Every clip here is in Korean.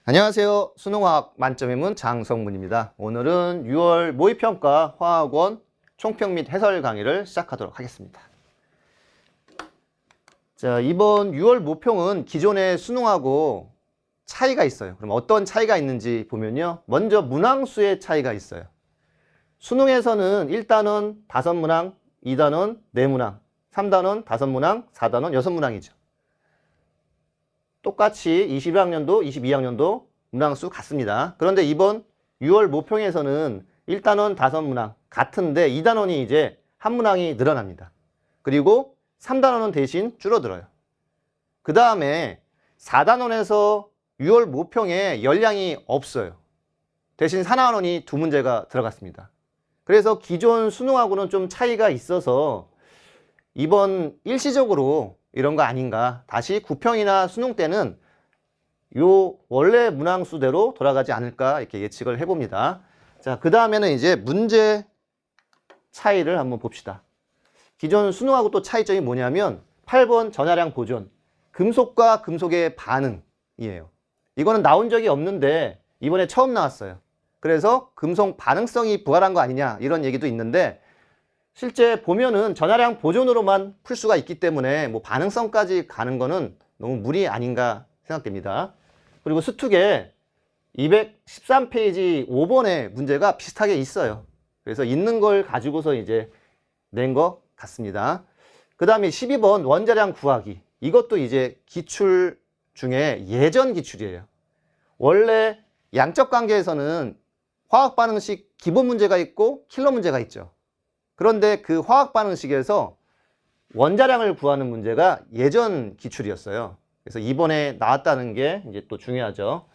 안녕하세요. 수능화학 만점의 문 장성문입니다. 오늘은 6월 모의평가 화학원 총평 및 해설 강의를 시작하도록 하겠습니다. 자, 이번 6월 모평은 기존의 수능하고 차이가 있어요. 그럼 어떤 차이가 있는지 보면요. 먼저 문항수의 차이가 있어요. 수능에서는 1단원 5문항, 2단원 4문항, 3단원 5문항, 4단원 6문항이죠. 똑같이 21학년도, 22학년도 문항수 같습니다. 그런데 이번 6월 모평에서는 1단원 5문항 같은데 2단원이 이제 한 문항이 늘어납니다. 그리고 3단원은 대신 줄어들어요. 그 다음에 4단원에서 6월 모평에 열량이 없어요. 대신 4단원이 2문제가 들어갔습니다. 그래서 기존 수능하고는 좀 차이가 있어서 이번 일시적으로 이런 거 아닌가. 다시 구평이나 수능 때는 요 원래 문항수대로 돌아가지 않을까 이렇게 예측을 해봅니다. 자, 그 다음에는 이제 문제 차이를 한번 봅시다. 기존 수능하고 또 차이점이 뭐냐면 8번 전하량 보존, 금속과 금속의 반응이에요. 이거는 나온 적이 없는데 이번에 처음 나왔어요. 그래서 금속 반응성이 부활한 거 아니냐 이런 얘기도 있는데 실제 보면은 전하량 보존으로만 풀 수가 있기 때문에 뭐 반응성까지 가는 거는 너무 무리 아닌가 생각됩니다. 그리고 수특에 213페이지 5번의 문제가 비슷하게 있어요. 그래서 있는 걸 가지고서 이제 낸 것 같습니다. 그 다음에 12번 원자량 구하기. 이것도 이제 기출 중에 예전 기출이에요. 원래 양적 관계에서는 화학 반응식 기본 문제가 있고 킬러 문제가 있죠. 그런데 그 화학 반응식에서 원자량을 구하는 문제가 예전 기출이었어요. 그래서 이번에 나왔다는 게 이제 또 중요하죠.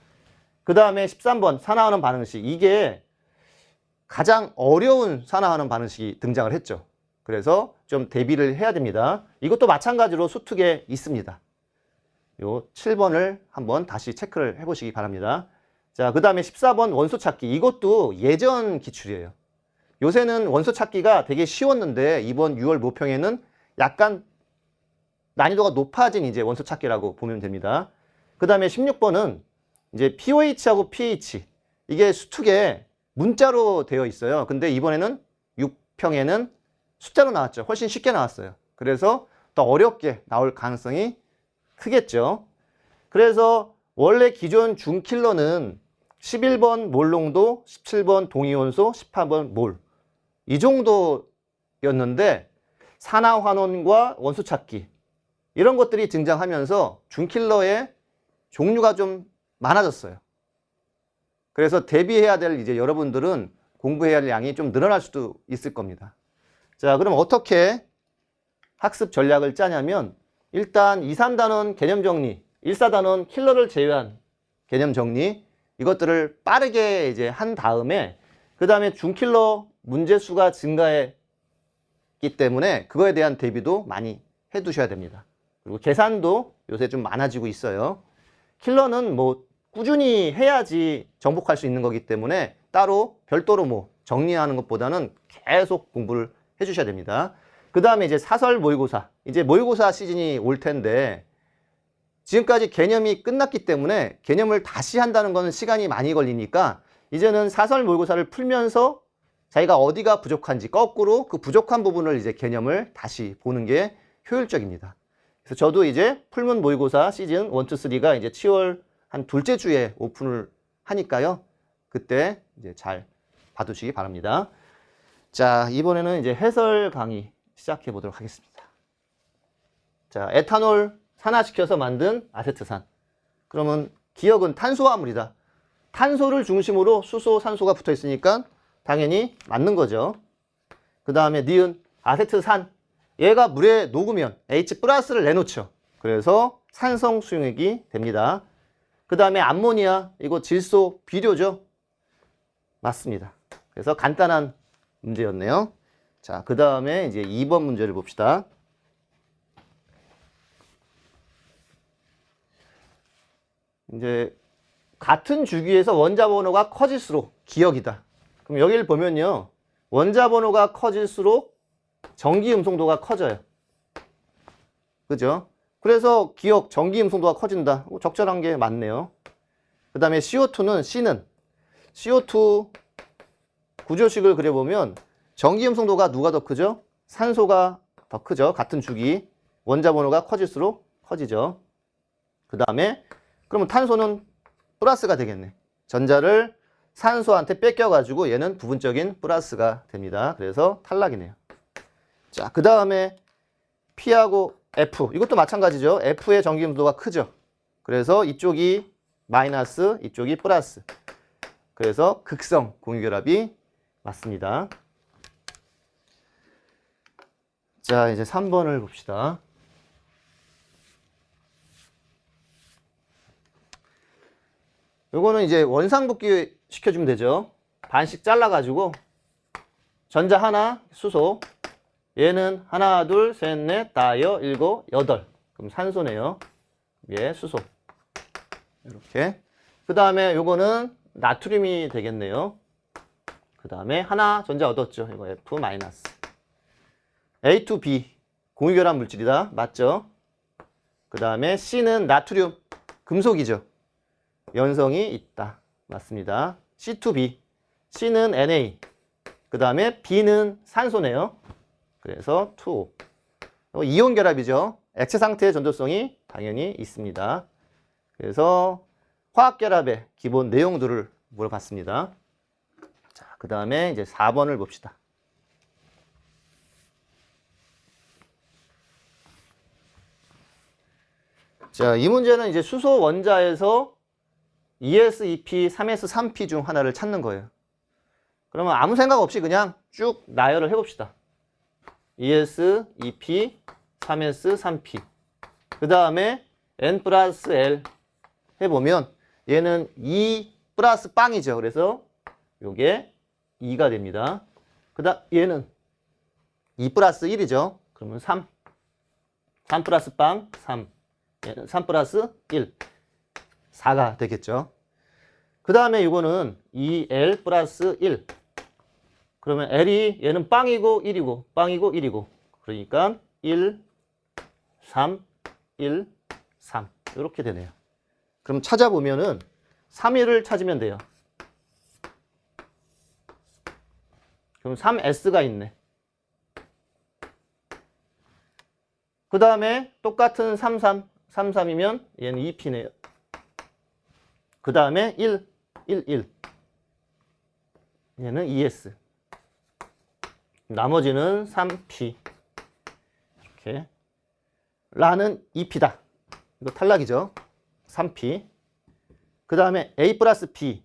그 다음에 13번 산화하는 반응식. 이게 가장 어려운 산화하는 반응식이 등장을 했죠. 그래서 좀 대비를 해야 됩니다. 이것도 마찬가지로 수특에 있습니다. 요 7번을 한번 다시 체크를 해보시기 바랍니다. 자, 그 다음에 14번 원소 찾기. 이것도 예전 기출이에요. 요새는 원소 찾기가 되게 쉬웠는데 이번 6월 모평에는 약간 난이도가 높아진 이제 원소 찾기라고 보면 됩니다. 그 다음에 16번은 이제 pOH하고 pH. 이게 수특에 문자로 되어 있어요. 근데 이번에는 6평에는 숫자로 나왔죠. 훨씬 쉽게 나왔어요. 그래서 더 어렵게 나올 가능성이 크겠죠. 그래서 원래 기존 중킬러는 11번 몰농도, 17번 동위원소, 18번 몰. 이 정도였는데 산화환원과 원소 찾기 이런 것들이 등장하면서 중킬러의 종류가 좀 많아졌어요. 그래서 대비해야 될 이제 여러분들은 공부해야 할 양이 좀 늘어날 수도 있을 겁니다. 자, 그럼 어떻게 학습 전략을 짜냐면 일단 2, 3단원 개념 정리, 1, 4단원 킬러를 제외한 개념 정리 이것들을 빠르게 이제 한 다음에 그 다음에 중킬러 문제 수가 증가했기 때문에 그거에 대한 대비도 많이 해 두셔야 됩니다. 그리고 계산도 요새 좀 많아지고 있어요. 킬러는 뭐 꾸준히 해야지 정복할 수 있는 거기 때문에 따로 별도로 뭐 정리하는 것보다는 계속 공부를 해 주셔야 됩니다. 그 다음에 이제 사설 모의고사. 이제 모의고사 시즌이 올 텐데 지금까지 개념이 끝났기 때문에 개념을 다시 한다는 거는 시간이 많이 걸리니까 이제는 사설 모의고사를 풀면서 자기가 어디가 부족한지 거꾸로 그 부족한 부분을 이제 개념을 다시 보는 게 효율적입니다. 그래서 저도 이제 풀문 모의고사 시즌 1, 2, 3가 이제 7월 한 둘째 주에 오픈을 하니까요. 그때 이제 잘 봐두시기 바랍니다. 자, 이번에는 이제 해설 강의 시작해 보도록 하겠습니다. 자, 에탄올 산화시켜서 만든 아세트산. 그러면 기억은 탄소화물이다. 탄소를 중심으로 수소, 산소가 붙어 있으니까 당연히 맞는 거죠. 그 다음에 니은 아세트산. 얘가 물에 녹으면 H+를 내놓죠. 그래서 산성 수용액이 됩니다. 그 다음에 암모니아. 이거 질소 비료죠. 맞습니다. 그래서 간단한 문제였네요. 자, 그 다음에 이제 2번 문제를 봅시다. 이제 같은 주기에서 원자 번호가 커질수록 기억이다. 그럼 여기를 보면요. 원자 번호가 커질수록 전기 음성도가 커져요. 그죠? 그래서 기억, 전기 음성도가 커진다. 적절한 게 맞네요. 그 다음에 CO2는 C는 CO2 구조식을 그려보면 전기음성도가 누가 더 크죠? 산소가 더 크죠. 같은 주기. 원자 번호가 커질수록 커지죠. 그 다음에 그러면 탄소는 플러스가 되겠네. 전자를 산소한테 뺏겨가지고 얘는 부분적인 플러스가 됩니다. 그래서 탈락이네요. 자, 그 다음에 P하고 F. 이것도 마찬가지죠. F의 전기음도가 크죠. 그래서 이쪽이 마이너스, 이쪽이 플러스. 그래서 극성 공유결합이 맞습니다. 자, 이제 3번을 봅시다. 요거는 이제 원상복귀 시켜주면 되죠. 반씩 잘라가지고 전자 하나, 수소. 얘는 하나, 둘, 셋, 넷, 다여, 일곱, 여덟. 그럼 산소네요. 예, 수소. 이렇게. 그 다음에 요거는 나트륨이 되겠네요. 그 다음에 하나 전자 얻었죠. 이거 F 마이너스. A to B. 공유결합 물질이다. 맞죠? 그 다음에 C는 나트륨. 금속이죠. 연성이 있다. 맞습니다. C to B. C는 Na. 그 다음에 B는 산소네요. 그래서 2O. 이온 결합이죠. 액체 상태의 전도성이 당연히 있습니다. 그래서 화학 결합의 기본 내용들을 물어봤습니다. 자, 그 다음에 이제 4번을 봅시다. 자, 이 문제는 이제 수소 원자에서 ES2P, 3S3P 중 하나를 찾는 거예요. 그러면 아무 생각 없이 그냥 쭉 나열을 해봅시다. ES2P, 3S3P. 그 다음에 N 플러스 L 해보면 얘는 2 플러스 빵이죠. 그래서 요게 2가 됩니다. 그 다음 얘는 2 플러스 1이죠. 그러면 3. 3 플러스 빵, 3. 얘는 3 플러스 1. 4가 되겠죠. 그 다음에 이거는 2L 플러스 1. 그러면 L이 얘는 빵이고 1이고 빵이고 1이고 그러니까 1, 3, 1, 3 이렇게 되네요. 그럼 찾아보면은 3일을 찾으면 돼요. 그럼 3S가 있네. 그 다음에 똑같은 33, 33이면 얘는 2P네요. 그 다음에 1, 1, 1. 얘는 ES. 나머지는 3P. 이렇게. 라는 2P다. 이거 탈락이죠. 3P. 그 다음에 A 플러스 P.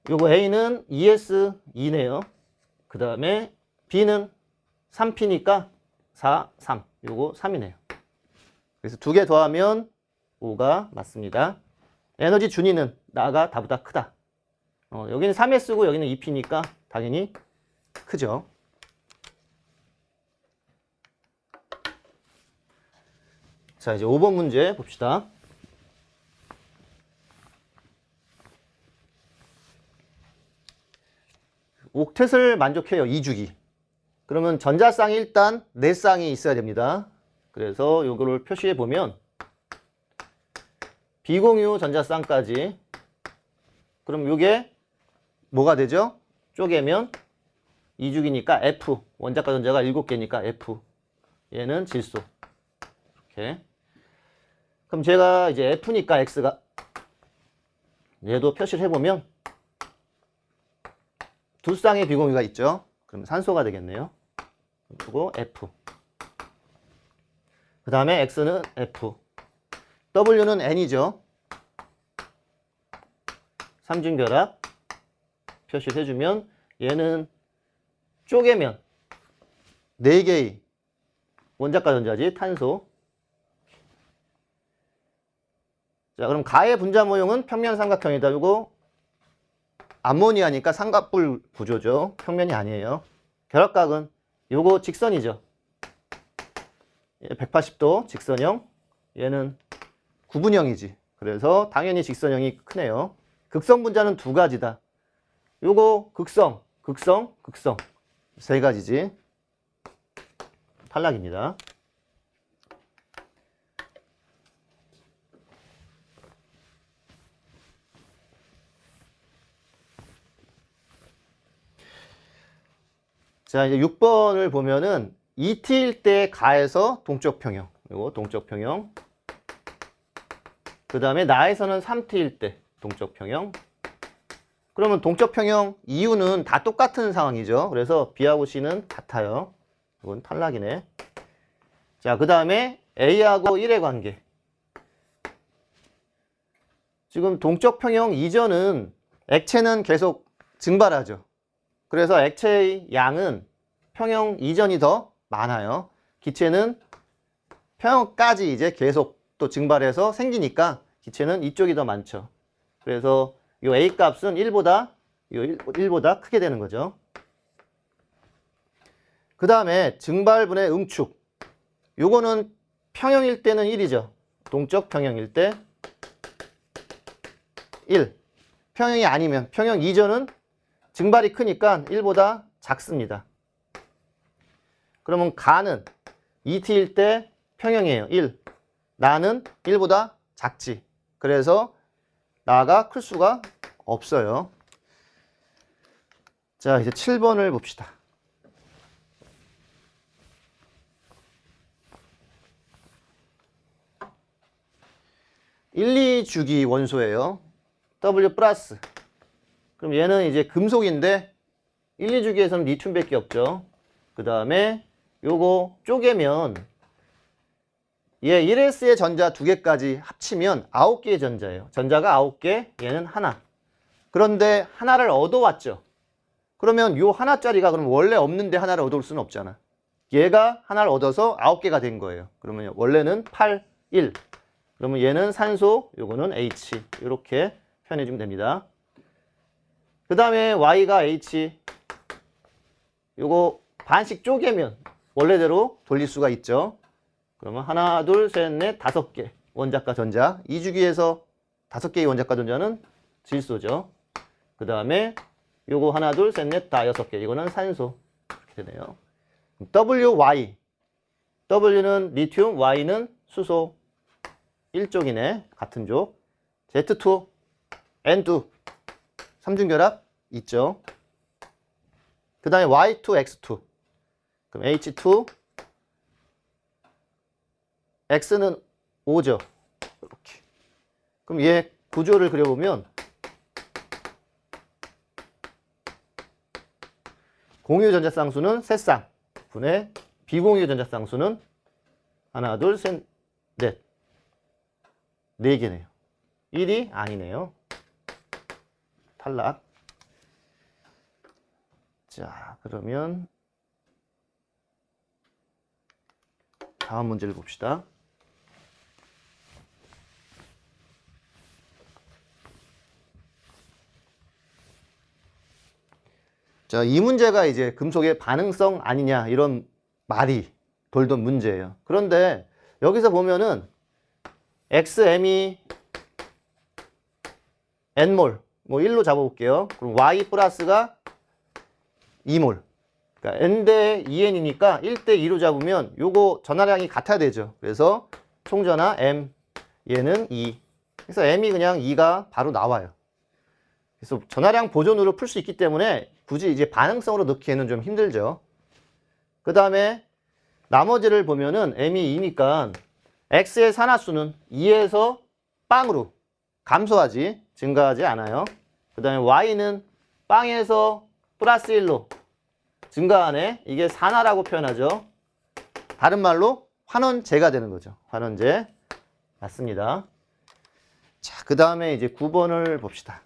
요거 A는 ES2네요. 그 다음에 B는 3P니까 4, 3. 요거 3이네요. 그래서 두 개 더하면 5가 맞습니다. 에너지 준위는 나가 다보다 크다. 여기는 3S고 여기는 2P니까 당연히 크죠. 자, 이제 5번 문제 봅시다. 옥텟을 만족해요. 2주기. 그러면 전자쌍이 일단 4쌍이 있어야 됩니다. 그래서 요거를 표시해 보면 비공유 전자쌍까지. 그럼 요게 뭐가 되죠? 쪼개면 2주기니까 F. 원자과 전자가 7개니까 F. 얘는 질소. 이렇게. 그럼 제가 이제 F니까 X가 얘도 표시를 해보면 두 쌍의 비공유가 있죠. 그럼 산소가 되겠네요. 그리고 F. 그 다음에 X는 F. W는 N이죠. 삼중결합 표시를 해주면 얘는 쪼개면 4개의 원자과 전자지 탄소. 자, 그럼 가의 분자 모형은 평면 삼각형이다. 이거 암모니아니까 삼각뿔 구조죠. 평면이 아니에요. 결합각은 요거 직선이죠. 180도 직선형. 얘는 구분형이지. 그래서 당연히 직선형이 크네요. 극성 분자는 2가지다. 요거 극성, 극성, 극성. 3가지지. 탈락입니다. 자, 이제 6번을 보면은 2t일 때 가에서 동적 평형. 이거 동적 평형. 그 다음에 나에서는 3t일 때 동적 평형. 그러면 동적 평형 이유는 다 똑같은 상황이죠. 그래서 B하고 C는 같아요. 이건 탈락이네. 자, 그 다음에 A하고 1의 관계. 지금 동적 평형 이전은 액체는 계속 증발하죠. 그래서 액체의 양은 평형 이전이 더 많아요. 기체는 평형까지 이제 계속 또 증발해서 생기니까 기체는 이쪽이 더 많죠. 그래서 이 A 값은 1보다 크게 되는 거죠. 그 다음에 증발분의 응축. 요거는 평형일 때는 1이죠. 동적 평형일 때 1. 평형이 아니면 평형 이전은 증발이 크니까 1보다 작습니다. 그러면 가는 2t일 때 평형이에요. 1. 나는 1보다 작지. 그래서 나가 클 수가 없어요. 자, 이제 7번을 봅시다. 1, 2주기 원소예요. W 플러스. 그럼 얘는 이제 금속인데 1, 2주기에서는 리튬밖에 없죠. 그 다음에 요거 쪼개면 얘 1s의 전자 2개까지 합치면 9개의 전자예요. 전자가 9개, 얘는 하나. 그런데 하나를 얻어왔죠. 그러면 요 하나짜리가 그럼 원래 없는데 하나를 얻어올 수는 없잖아. 얘가 하나를 얻어서 9개가 된 거예요. 그러면 원래는 8, 1. 그러면 얘는 산소, 요거는 H. 이렇게 표현해주면 됩니다. 그 다음에 Y가 H. 요거 반씩 쪼개면 원래대로 돌릴 수가 있죠. 그러면 하나, 둘, 셋, 넷, 5개 원자과 전자. 2주기에서 5개의 원자과 전자는 질소죠. 그 다음에 요거 하나, 둘, 셋, 넷, 다 6개. 이거는 산소. 이렇게 되네요. WY. W는 리튬, Y는 수소. 1족이네. 같은 족. Z2, N2. 삼중결합 있죠. 그 다음에 Y2, X2. 그럼 H2. X는 5죠. 이렇게. 그럼 얘 구조를 그려보면 공유 전자 쌍수는 3쌍 분의 비공유 전자 쌍수는 하나, 둘, 셋, 넷. 4개네요. 1이 아니네요. 탈락. 자, 그러면 다음 문제를 봅시다. 자, 이 문제가 이제 금속의 반응성 아니냐 이런 말이 돌던 문제예요. 그런데 여기서 보면은 XM이 N몰, 뭐 1로 잡아볼게요. 그럼 Y 플러스가 2몰. 그러니까 N대 2N이니까 1대 2로 잡으면 요거 전하량이 같아야 되죠. 그래서 총전하 M, 얘는 2. 그래서 M이 그냥 2가 바로 나와요. 그래서 전하량 보존으로 풀 수 있기 때문에 굳이 이제 반응성으로 넣기에는 좀 힘들죠. 그 다음에 나머지를 보면은 M이 2니까 X의 산화수는 2에서 빵으로 감소하지, 증가하지 않아요. 그 다음에 Y는 빵에서 플러스 1로 증가하네. 이게 산화라고 표현하죠. 다른 말로 환원제가 되는 거죠. 환원제. 맞습니다. 자, 그 다음에 이제 9번을 봅시다.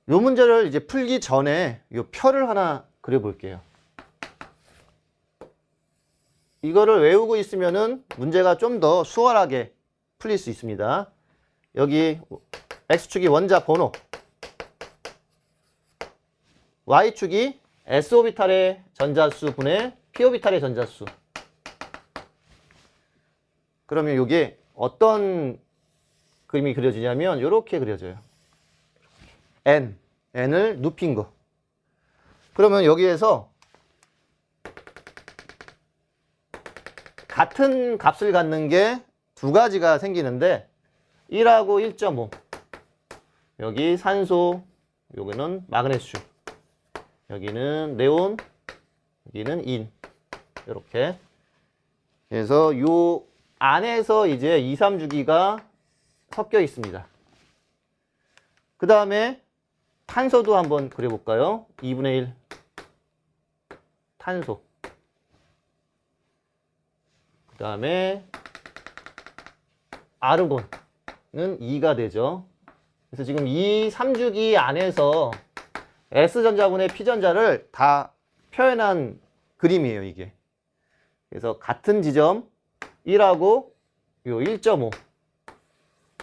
요 문제를 이제 풀기 전에 요 표를 하나 그려볼게요. 이거를 외우고 있으면은 문제가 좀 더 수월하게 풀릴 수 있습니다. 여기 X축이 원자 번호, Y축이 S오비탈의 전자수 분의 P오비탈의 전자수. 그러면 이게 어떤 그림이 그려지냐면 이렇게 그려져요. N을 눕힌 거. 그러면 여기에서 같은 값을 갖는 게 두 가지가 생기는데 1하고 1.5 여기 산소, 여기는 마그네슘, 여기는 네온, 여기는 인 이렇게. 그래서 요 안에서 이제 2, 3주기가 섞여 있습니다. 그 다음에 탄소도 한번 그려볼까요? 2분의 1 탄소. 그 다음에 아르곤은 2가 되죠. 그래서 지금 이 3주기 안에서 S전자분의 P전자를 다 표현한 그림이에요, 이게. 그래서 같은 지점 1하고 요 1.5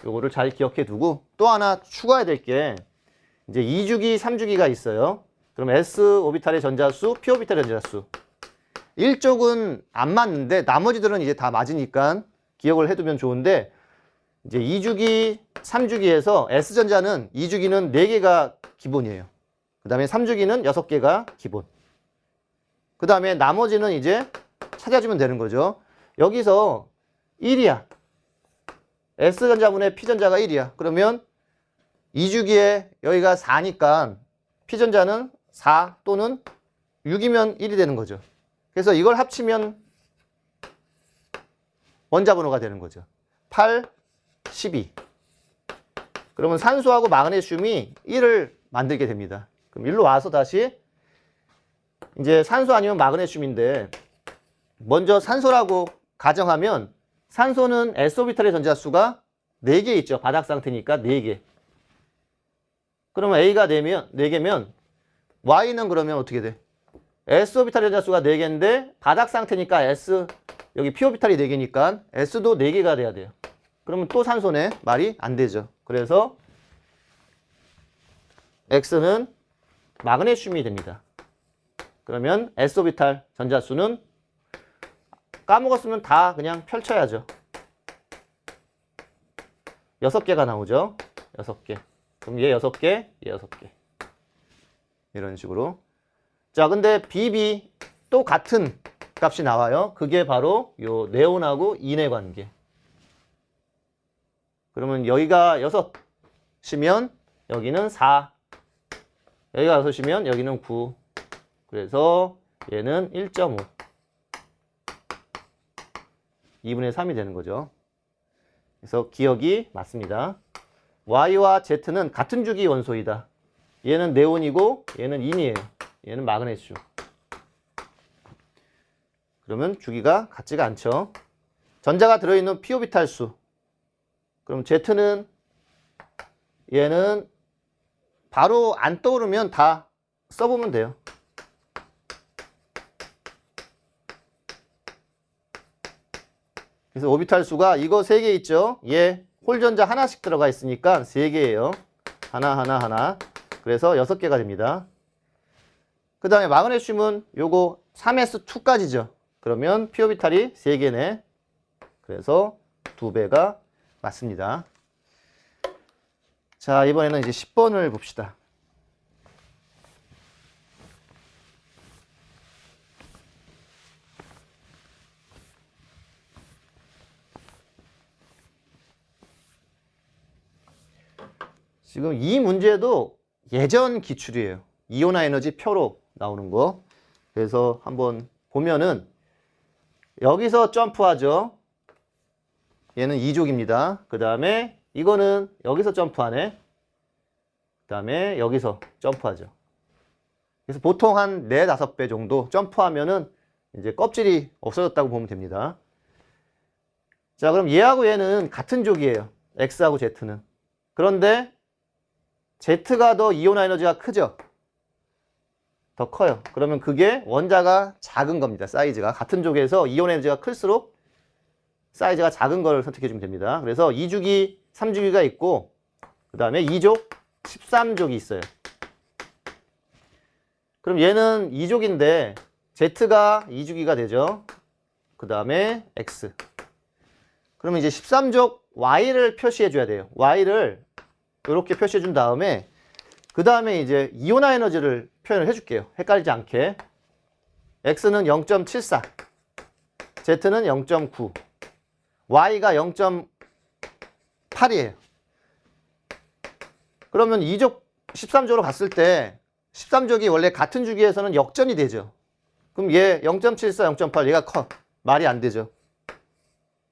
요거를 잘 기억해 두고, 또 하나 추가해야 될 게 이제 2주기, 3주기가 있어요. 그럼 S 오비탈의 전자수, P 오비탈의 전자수. 1쪽은 안 맞는데 나머지들은 이제 다 맞으니까 기억을 해두면 좋은데, 이제 2주기, 3주기에서 S전자는 2주기는 4개가 기본이에요. 그 다음에 3주기는 6개가 기본. 그 다음에 나머지는 이제 찾아주면 되는 거죠. 여기서 1이야. S전자분의 P전자가 1이야. 그러면 2주기에 여기가 4니까 P전자는 4 또는 6이면 1이 되는 거죠. 그래서 이걸 합치면 원자번호가 되는 거죠. 8, 12. 그러면 산소하고 마그네슘이 1을 만들게 됩니다. 그럼 일로 와서 다시 이제 산소 아니면 마그네슘인데, 먼저 산소라고 가정하면 산소는 S오비탈의 전자수가 4개 있죠. 바닥 상태니까 4개. 그러면 A가 4개면 Y는 그러면 어떻게 돼? S오비탈의 전자수가 4개인데 바닥 상태니까 S, 여기 P오비탈이 4개니까 S도 4개가 돼야 돼요. 그러면 또 산소네. 말이 안 되죠. 그래서 X는 마그네슘이 됩니다. 그러면 S오비탈 전자수는 까먹었으면 다 그냥 펼쳐야죠. 6개가 나오죠. 6개. 그럼 얘 6개, 얘 6개. 이런 식으로. 자, 근데 BB 또 같은 값이 나와요. 그게 바로 요 네온하고 인의 관계. 그러면 여기가 6이면 여기는 4. 여기가 6이면 여기는 9. 그래서 얘는 1.5. 2분의 3이 되는 거죠. 그래서 기억이 맞습니다. Y와 Z는 같은 주기 원소이다. 얘는 네온이고 얘는 인이에요. 얘는 마그네슘. 그러면 주기가 같지가 않죠. 전자가 들어있는 P오비탈 수. 그럼 Z는 얘는 바로 안 떠오르면 다 써보면 돼요. 그래서 오비탈 수가 이거 3개 있죠. 얘 홀전자 하나씩 들어가 있으니까 3개예요. 하나, 하나, 하나. 그래서 6개가 됩니다. 그 다음에 마그네슘은 요거 3s2까지죠. 그러면 P오비탈이 3개네. 그래서 2배가 맞습니다. 자, 이번에는 이제 10번을 봅시다. 지금 이 문제도 예전 기출이에요. 이온화 에너지 표로 나오는 거. 그래서 한번 보면은 여기서 점프하죠. 얘는 2족입니다. 그 다음에 이거는 여기서 점프하네. 그 다음에 여기서 점프하죠. 그래서 보통 한 4, 5배 정도 점프하면은 이제 껍질이 없어졌다고 보면 됩니다. 자, 그럼 얘하고 얘는 같은 족이에요. X하고 Z는. 그런데 Z가 더 이온화 에너지가 크죠? 더 커요. 그러면 그게 원자가 작은 겁니다. 사이즈가. 같은 족에서 이온화 에너지가 클수록 사이즈가 작은 걸 선택해 주면 됩니다. 그래서 2주기, 3주기가 있고 그 다음에 2족, 13족이 있어요. 그럼 얘는 2족인데 Z가 2주기가 되죠. 그 다음에 X. 그러면 이제 13족 Y를 표시해 줘야 돼요. Y를 이렇게 표시해 준 다음에 그 다음에 이제 이온화 에너지를 표현을 해줄게요. 헷갈리지 않게. X는 0.74, Z는 0.9. y가 0.8이에요. 그러면 2족 13족으로 갔을 때 13족이 원래 같은 주기에서는 역전이 되죠. 그럼 얘 0.74, 0.8 얘가 커. 말이 안 되죠.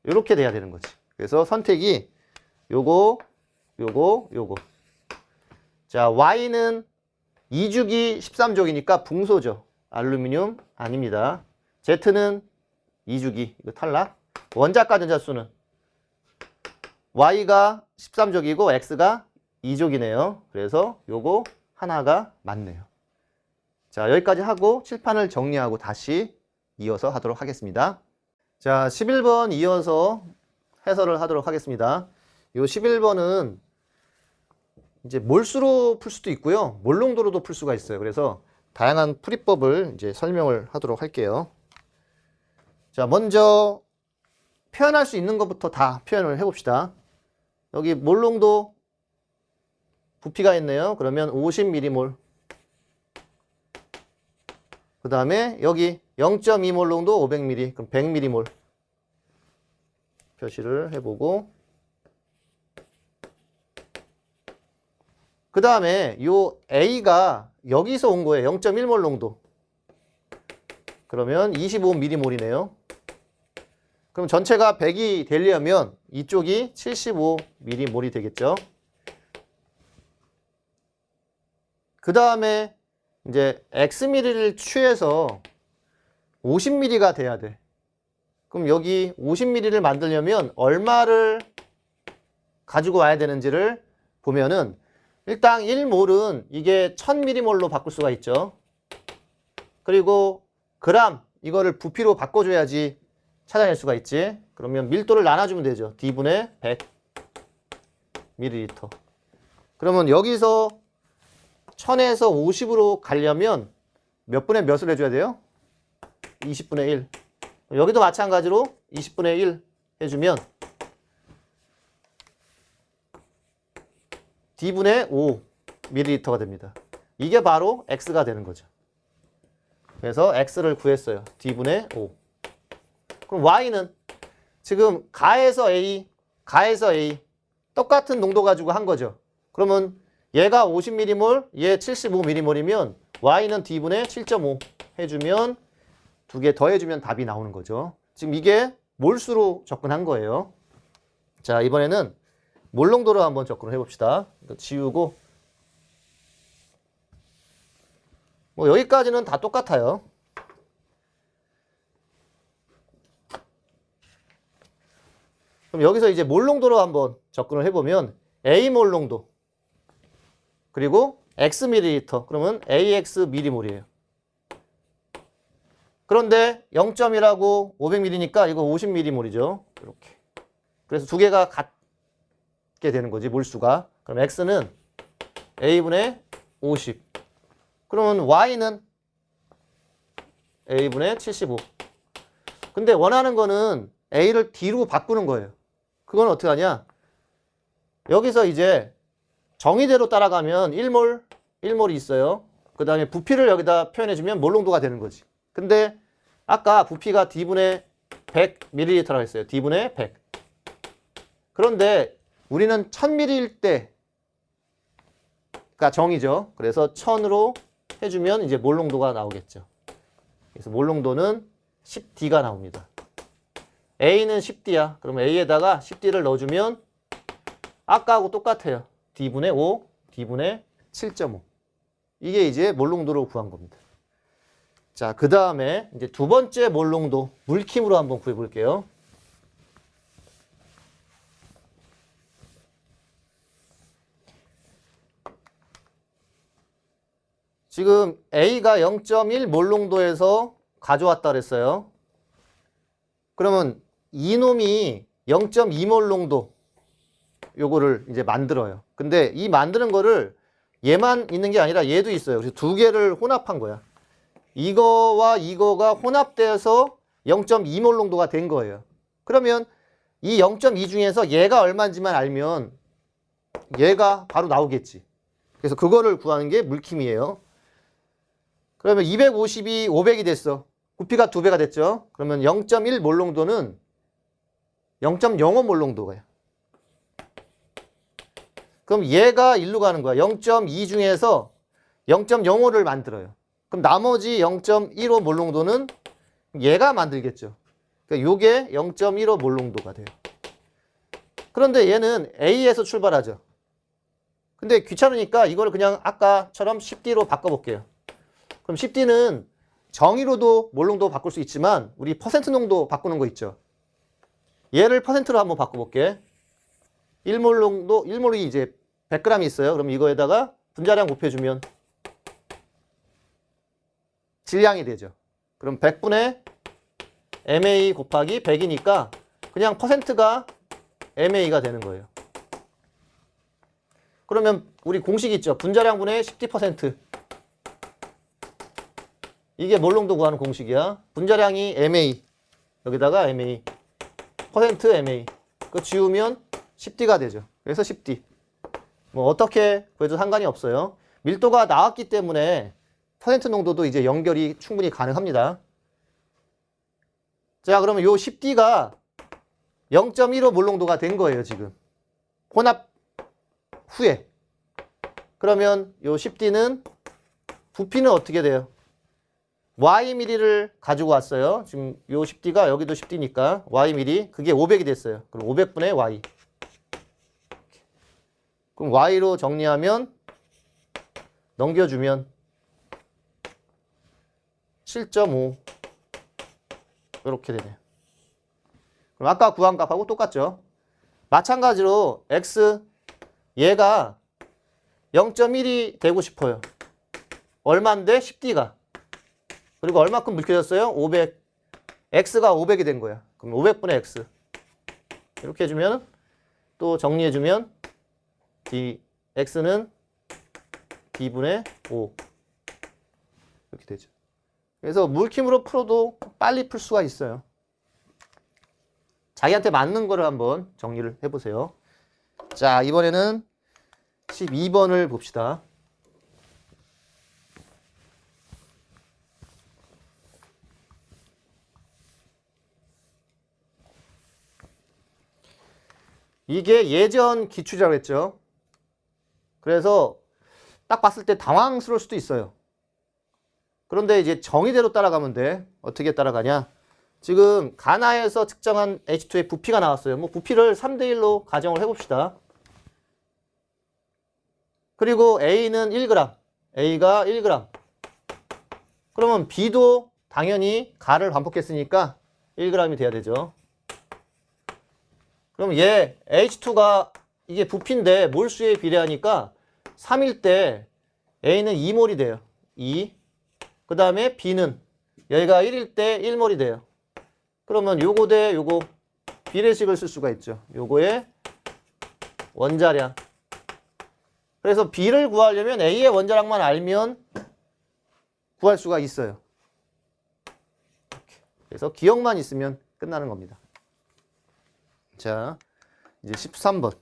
이렇게 돼야 되는 거지. 그래서 선택이 요거, 요거, 요거. 자, y는 2주기 13족이니까 붕소죠. 알루미늄 아닙니다. Z는 2주기. 이거 탈락. 원자가 전자수는 y가 13족이고 x가 2족이네요. 그래서 요거 하나가 맞네요. 자, 여기까지 하고 칠판을 정리하고 다시 이어서 하도록 하겠습니다. 자, 11번 이어서 해설을 하도록 하겠습니다. 요 11번은 이제 몰수로 풀 수도 있고요. 몰롱도로도 풀 수가 있어요. 그래서 다양한 풀이법을 이제 설명을 하도록 할게요. 자, 먼저 표현할 수 있는 것부터 다 표현을 해봅시다. 여기 몰롱도 부피가 있네요. 그러면 50mm몰. 그 다음에 여기 0.2몰롱도 500ml. 그럼 100mm몰. 표시를 해보고. 그 다음에 요 A가 여기서 온 거예요. 0.1몰롱도. 그러면 25mm몰이네요. 그럼 전체가 100이 되려면 이쪽이 75mm몰이 되겠죠. 그 다음에 이제 Xml를 취해서 50mm가 돼야 돼. 그럼 여기 50mm를 만들려면 얼마를 가지고 와야 되는지를 보면은 일단 1몰은 이게 1000mm몰로 바꿀 수가 있죠. 그리고 그람 이거를 부피로 바꿔줘야지 찾아낼 수가 있지. 그러면 밀도를 나눠주면 되죠. D분의 100ml. 그러면 여기서 1000에서 50으로 가려면 몇 분의 몇을 해줘야 돼요? 20분의 1. 여기도 마찬가지로 20분의 1 해주면 D분의 5ml가 됩니다. 이게 바로 X가 되는 거죠. 그래서 X를 구했어요. D분의 5. 그럼 Y는 지금 가에서 A, 가에서 A 똑같은 농도 가지고 한 거죠. 그러면 얘가 50mm몰, 얘 75mm몰이면 Y는 D분의 7.5 해주면 두 개 더해주면 답이 나오는 거죠. 지금 이게 몰수로 접근한 거예요. 자, 이번에는 몰롱도로 한번 접근을 해봅시다. 지우고 뭐 여기까지는 다 똑같아요. 그럼 여기서 이제 몰롱도로 한번 접근을 해보면 A 몰롱도 그리고 X ml 그러면 AX mm몰이에요. 그런데 0.1하고 500ml니까 이거 50mm몰이죠. 이렇게. 그래서 두 개가 같게 되는 거지, 몰수가. 그럼 X는 A분의 50. 그러면 Y는 A분의 75. 근데 원하는 거는 A를 D로 바꾸는 거예요. 그건 어떻게 하냐? 여기서 이제 정의대로 따라가면 1몰, 1몰이 있어요. 그 다음에 부피를 여기다 표현해주면 몰롱도가 되는 거지. 근데 아까 부피가 D분의 100ml라고 했어요. D분의 100. 그런데 우리는 1000ml일 때가 정이죠. 그래서 1000으로 해주면 이제 몰롱도가 나오겠죠. 그래서 몰롱도는 10D가 나옵니다. A는 10D야. 그러면 A에다가 10D를 넣어주면 아까하고 똑같아요. D분의 5, D분의 7.5. 이게 이제 몰롱도로 구한 겁니다. 자, 그 다음에 이제 두 번째 몰롱도 물킴으로 한번 구해볼게요. 지금 A가 0.1 몰롱도에서 가져왔다 그랬어요. 그러면 이놈이 0.2 몰롱도 요거를 이제 만들어요. 근데 이 만드는 거를 얘만 있는 게 아니라 얘도 있어요. 그래서 두 개를 혼합한 거야. 이거와 이거가 혼합돼서 0.2몰 농도가 된 거예요. 그러면 이 0.2 중에서 얘가 얼마인지만 알면 얘가 바로 나오겠지. 그래서 그거를 구하는 게 물킴이에요. 그러면 250이 500이 됐어. 부피가 2배가 됐죠. 그러면 0.1몰 농도는 0.05 몰롱도가요. 그럼 얘가 1로 가는 거야. 0.2 중에서 0.05를 만들어요. 그럼 나머지 0.15 몰롱도는 얘가 만들겠죠. 그러니까 요게 0.15 몰롱도가 돼요. 그런데 얘는 A에서 출발하죠. 근데 귀찮으니까 이거를 그냥 아까처럼 10D로 바꿔볼게요. 그럼 10D는 정의로도 몰롱도 바꿀 수 있지만 우리 퍼센트 농도 바꾸는 거 있죠. 얘를 퍼센트로 한번 바꿔볼게. 1몰롱도, 1몰이 이제 100g이 있어요. 그럼 이거에다가 분자량 곱해주면 질량이 되죠. 그럼 100분의 MA 곱하기 100이니까 그냥 퍼센트가 MA가 되는 거예요. 그러면 우리 공식 있죠. 분자량분의 10D%. 이게 몰롱도 구하는 공식이야. 분자량이 MA. 여기다가 MA. 퍼센트 MA. 그거 지우면 10D가 되죠. 그래서 10D. 뭐 어떻게 구해도 상관이 없어요. 밀도가 나왔기 때문에 퍼센트 농도도 이제 연결이 충분히 가능합니다. 자, 그러면 요 10D가 0.15 몰롱도가 된 거예요, 지금. 혼합 후에. 그러면 요 10D는 부피는 어떻게 돼요? Y미리를 가지고 왔어요. 지금 요 10D가 여기도 10D니까 Y미리 그게 500이 됐어요. 그럼 500분의 Y. 그럼 Y로 정리하면 넘겨주면 7.5 이렇게 되네요. 그럼 아까 구한 값하고 똑같죠. 마찬가지로 X 얘가 0.1이 되고 싶어요. 얼마인데? 10D가. 그리고 얼마큼 물켜졌어요? 500. X가 500이 된 거야. 그럼 500분의 X. 이렇게 해주면 또 정리해주면 X는 D분의 5. 이렇게 되죠. 그래서 물킴으로 풀어도 빨리 풀 수가 있어요. 자기한테 맞는 거를 한번 정리를 해보세요. 자, 이번에는 12번을 봅시다. 이게 예전 기출이라고 했죠. 그래서 딱 봤을 때 당황스러울 수도 있어요. 그런데 이제 정의대로 따라가면 돼. 어떻게 따라가냐? 지금 가나에서 측정한 H2의 부피가 나왔어요. 뭐 부피를 3대1로 가정을 해봅시다. 그리고 A는 1g, A가 1g. 그러면 B도 당연히 가를 반복했으니까 1g이 돼야 되죠. 그럼 얘 H2가 이게 부피인데 몰수에 비례하니까 3일 때 A는 2몰이 돼요. 2. 그 다음에 B는 여기가 1일 때 1몰이 돼요. 그러면 요거 대 요거 비례식을 쓸 수가 있죠. 요거의 원자량. 그래서 B를 구하려면 A의 원자량만 알면 구할 수가 있어요. 그래서 기억만 있으면 끝나는 겁니다. 자, 이제 13번.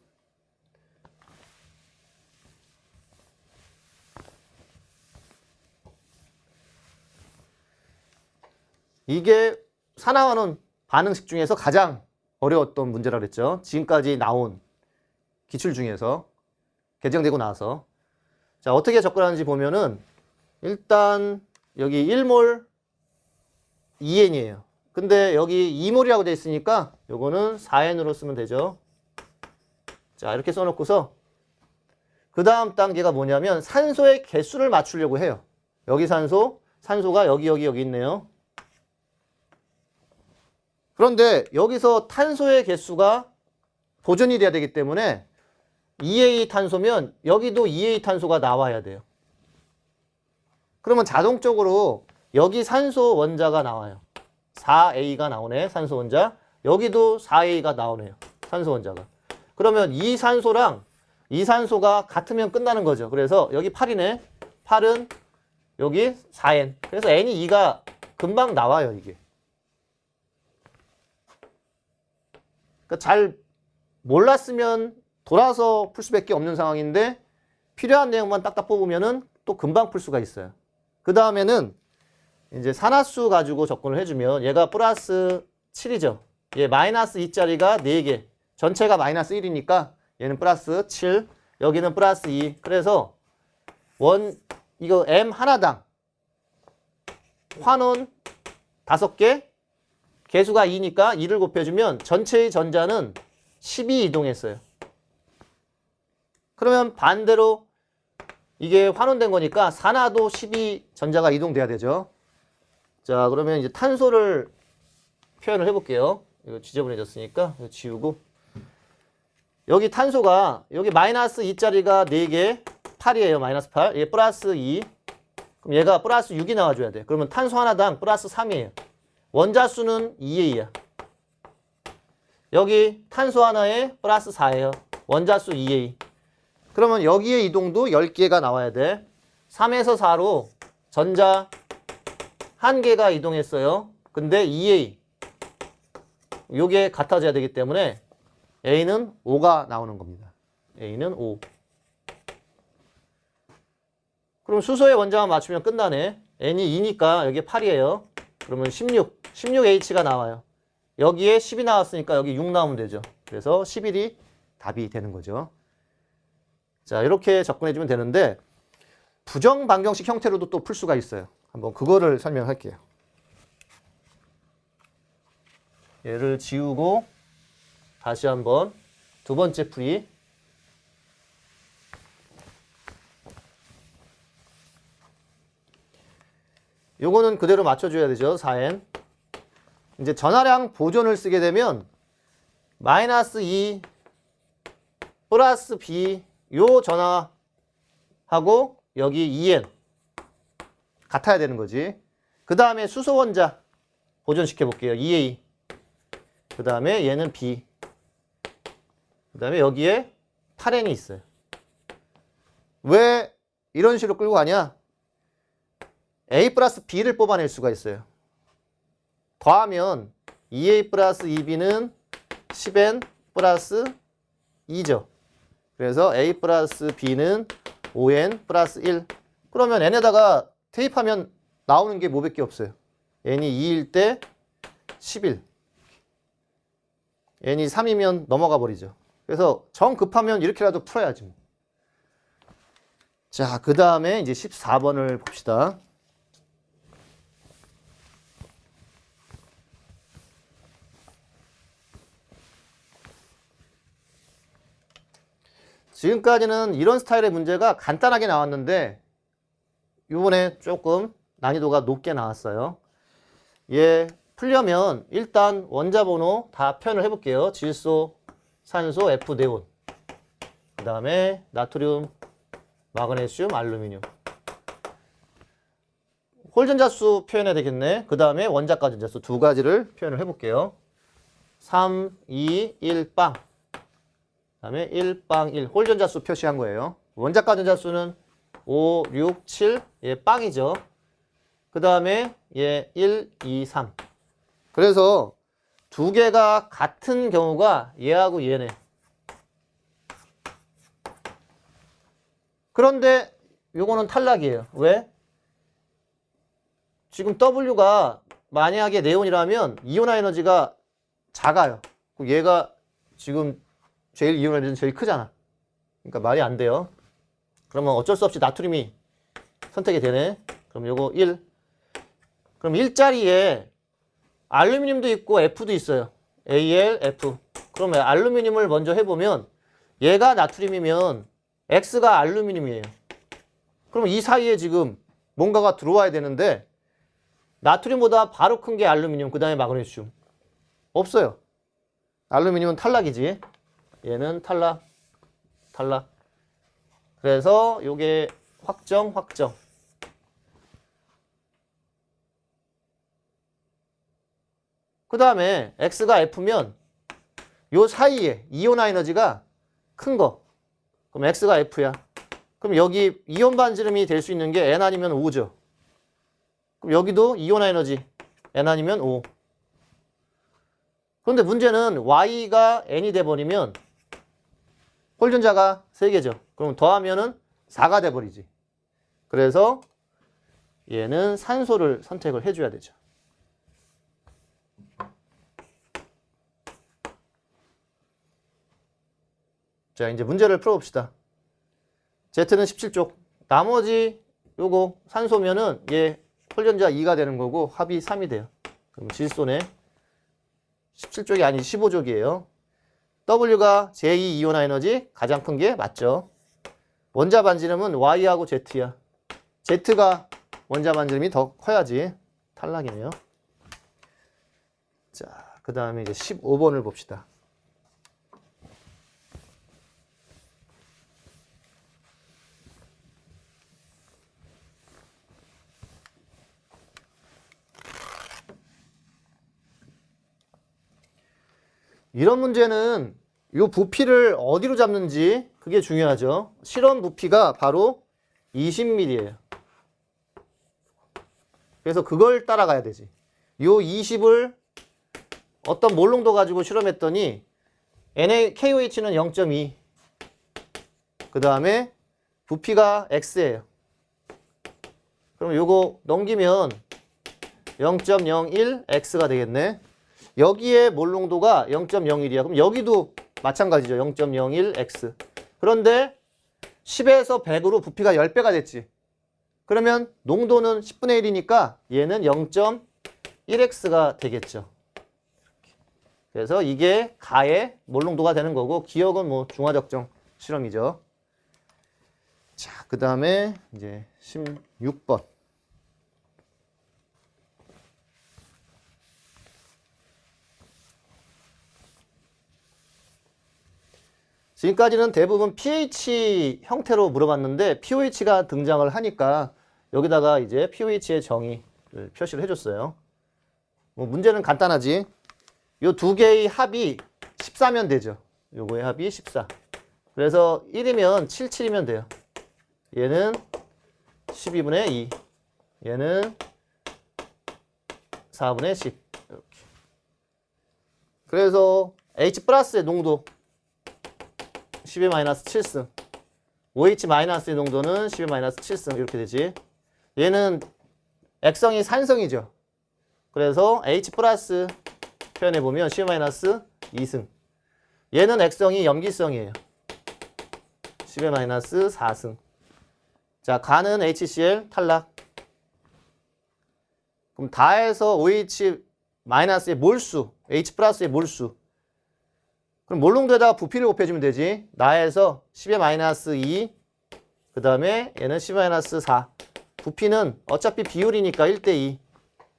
이게 산화환원 반응식 중에서 가장 어려웠던 문제라고 그랬죠. 지금까지 나온 기출 중에서 개정되고 나서. 자, 어떻게 접근하는지 보면은 일단 여기 1몰 2N이에요. 근데 여기 2몰이라고 되어 있으니까 요거는 4N으로 쓰면 되죠. 자, 이렇게 써놓고서 그 다음 단계가 뭐냐면 산소의 개수를 맞추려고 해요. 여기 산소가 여기 있네요. 그런데 여기서 탄소의 개수가 보존이 돼야 되기 때문에 2A 탄소면 여기도 2A 탄소가 나와야 돼요. 그러면 자동적으로 여기 산소 원자가 나와요. 4A가 나오네, 산소 원자. 여기도 4A가 나오네요, 산소 원자가. 그러면 이 산소랑 이 산소가 같으면 끝나는 거죠. 그래서 여기 8이네. 8은 여기 4N. 그래서 N이 2가 금방 나와요, 이게. 그러니까 잘 몰랐으면 돌아서 풀 수밖에 없는 상황인데 필요한 내용만 딱딱 뽑으면은 또 금방 풀 수가 있어요. 그 다음에는 이제 산화수 가지고 접근을 해주면 얘가 플러스 7이죠. 얘 마이너스 2짜리가 4개. 전체가 마이너스 1이니까 얘는 플러스 7, 여기는 플러스 2. 그래서 이거 M 하나당 환원 5개, 개수가 2니까 2를 곱해주면 전체의 전자는 10이 이동했어요. 그러면 반대로 이게 환원된 거니까 산화도 12 전자가 이동돼야 되죠. 자, 그러면 이제 탄소를 표현을 해볼게요. 이거 지저분해졌으니까 이거 지우고. 여기 탄소가 여기 마이너스 2짜리가 4개, 8이에요. 마이너스 8. 얘 플러스 2. 그럼 얘가 플러스 6이 나와줘야 돼. 그러면 탄소 하나당 플러스 3이에요. 원자수는 2A야. 여기 탄소 하나에 플러스 4예요. 원자수 2A. 그러면 여기에 이동도 10개가 나와야 돼. 3에서 4로 전자 1개가 이동했어요. 근데 2A. 요게 같아져야 되기 때문에 A는 5가 나오는 겁니다. A는 5. 그럼 수소의 원자만 맞추면 끝나네. N이 2니까 여기에 8이에요. 그러면 16. 16H가 나와요. 여기에 10이 나왔으니까 여기 6 나오면 되죠. 그래서 11이 답이 되는 거죠. 자, 이렇게 접근해주면 되는데 부정 방정식 형태로도 또 풀 수가 있어요. 한번 그거를 설명할게요. 얘를 지우고 다시 한번 두 번째 풀이. 요거는 그대로 맞춰줘야 되죠. 4n. 이제 전하량 보존을 쓰게 되면 마이너스 2 플러스 b 요 전하하고 여기 2n 같아야 되는 거지. 그 다음에 수소 원자 보존시켜 볼게요. 2a. 그 다음에 얘는 b. 그 다음에 여기에 8n이 있어요. 왜 이런 식으로 끌고 가냐? a 플러스 b를 뽑아낼 수가 있어요. 더하면 2a 플러스 2b는 10n 플러스 2죠. 그래서 a 플러스 b는 5n 플러스 1. 그러면 n에다가 대입하면 나오는 게 뭐밖에 없어요. n이 2일 때 11. n이 3이면 넘어가 버리죠. 그래서 정 급하면 이렇게라도 풀어야지 뭐. 자, 그 다음에 이제 14번을 봅시다. 지금까지는 이런 스타일의 문제가 간단하게 나왔는데 이번에 조금 난이도가 높게 나왔어요. 얘 풀려면 일단 원자 번호 다 표현을 해볼게요. 질소, 산소, F, 네온. 그 다음에 나트륨, 마그네슘, 알루미늄. 홀전자수 표현해야 되겠네. 그 다음에 원자가 전자수 두 가지를 표현을 해볼게요. 3, 2, 1, 빵. 그 다음에 1, 빵, 1. 홀전자수 표시한 거예요. 원자가 전자수는 5, 6, 7. 얘 빵이죠. 그 다음에 얘 1, 2, 3. 그래서 두 개가 같은 경우가 얘하고 얘네. 그런데 요거는 탈락이에요. 왜? 지금 W가 만약에 네온이라면 이온화 에너지가 작아요. 얘가 지금 제일 이온화 에너지는 제일 크잖아. 그러니까 말이 안 돼요. 그러면 어쩔 수 없이 나트륨이 선택이 되네. 그럼 요거 1. 그럼 1자리에 알루미늄도 있고 F도 있어요. Al, F. 그러면 알루미늄을 먼저 해보면 얘가 나트륨이면 X가 알루미늄이에요. 그럼 이 사이에 지금 뭔가가 들어와야 되는데 나트륨보다 바로 큰 게 알루미늄, 그 다음에 마그네슘. 없어요. 알루미늄은 탈락이지. 얘는 탈락. 탈락. 그래서 요게 확정, 확정. 그 다음에 X가 F면 요 사이에 이온화 에너지가 큰 거. 그럼 X가 F야. 그럼 여기 이온 반지름이 될 수 있는 게 N 아니면 5죠. 그럼 여기도 이온화 에너지 N 아니면 5. 그런데 문제는 Y가 N이 돼버리면 홀전자가 3개죠. 그럼 더하면은 4가 돼버리지. 그래서 얘는 산소를 선택을 해줘야 되죠. 자, 이제 문제를 풀어봅시다. Z는 17쪽. 나머지 요거 산소면은 얘 홀전자 2가 되는 거고 합이 3이 돼요. 그럼 질소네 17쪽이 아니 15쪽이에요. W가 제2 이온화 에너지 가장 큰 게 맞죠. 원자 반지름은 Y하고 Z야. Z가 원자 반지름이 더 커야지. 탈락이네요. 자, 그 다음에 이제 15번을 봅시다. 이런 문제는 이 부피를 어디로 잡는지 그게 중요하죠. 실험 부피가 바로 20mm예요. 그래서 그걸 따라가야 되지. 요 20을 어떤 몰롱도 가지고 실험했더니 KOH는 0.2. 그 다음에 부피가 X예요. 그럼 요거 넘기면 0.01X가 되겠네. 여기에 몰롱도가 0.01이야. 그럼 여기도 마찬가지죠. 0.01X. 그런데 10에서 100으로 부피가 10배가 됐지. 그러면 농도는 10분의 1이니까 얘는 0.1X가 되겠죠. 그래서 이게 가의 몰롱도가 되는 거고 기억은 뭐 중화적정 실험이죠. 자, 그 다음에 이제 16번. 지금까지는 대부분 pH 형태로 물어봤는데 pOH가 등장을 하니까 여기다가 이제 pOH의 정의를 표시를 해줬어요. 뭐 문제는 간단하지. 요 두 개의 합이 14면 되죠. 요거의 합이 14. 그래서 1이면 77이면 돼요. 얘는 12분의 2. 얘는 4분의 10. 이렇게. 그래서 H 플러스의 농도 10의 마이너스 7승. OH 마이너스의 농도는 10의 마이너스 7승. 이렇게 되지. 얘는 액성이 산성이죠. 그래서 H 플러스 표현해보면 10의 마이너스 2승. 얘는 액성이 염기성이에요. 10의 마이너스 4승. 자, 가는 HCl 탈락. 그럼 다해서 OH 마이너스의 몰수, H 플러스의 몰수. 그럼 몰롱도에다가 부피를 곱해주면 되지. 나에서 10의 마이너스 2, 그 다음에 얘는 10의 마이너스 4. 부피는 어차피 비율이니까 1대2.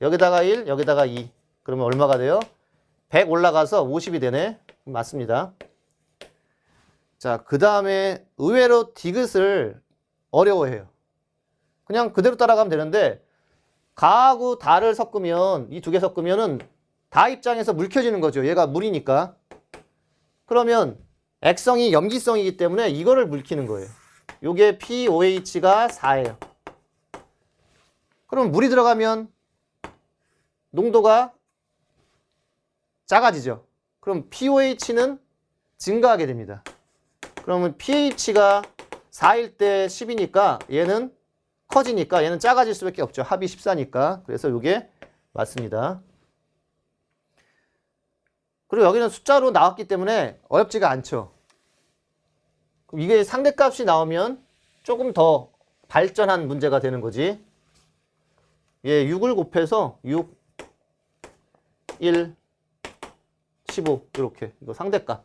여기다가 1, 여기다가 2. 그러면 얼마가 돼요? 100 올라가서 50이 되네. 맞습니다. 자, 그 다음에 의외로 디귿을 어려워해요. 그냥 그대로 따라가면 되는데 가하고 다를 섞으면 이 두 개 섞으면은 다 입장에서 물 켜지는 거죠. 얘가 물이니까. 그러면 액성이 염기성이기 때문에 이거를 물키는 거예요. 요게 pOH가 4예요. 그럼 물이 들어가면 농도가 작아지죠. 그럼 pOH는 증가하게 됩니다. 그러면 pH가 4일 때 10이니까 얘는 커지니까 얘는 작아질 수밖에 없죠. 합이 14니까. 그래서 요게 맞습니다. 그리고 여기는 숫자로 나왔기 때문에 어렵지가 않죠. 그럼 이게 상대값이 나오면 조금 더 발전한 문제가 되는 거지. 예, 6을 곱해서 6, 1, 15 이렇게 이거 상대값.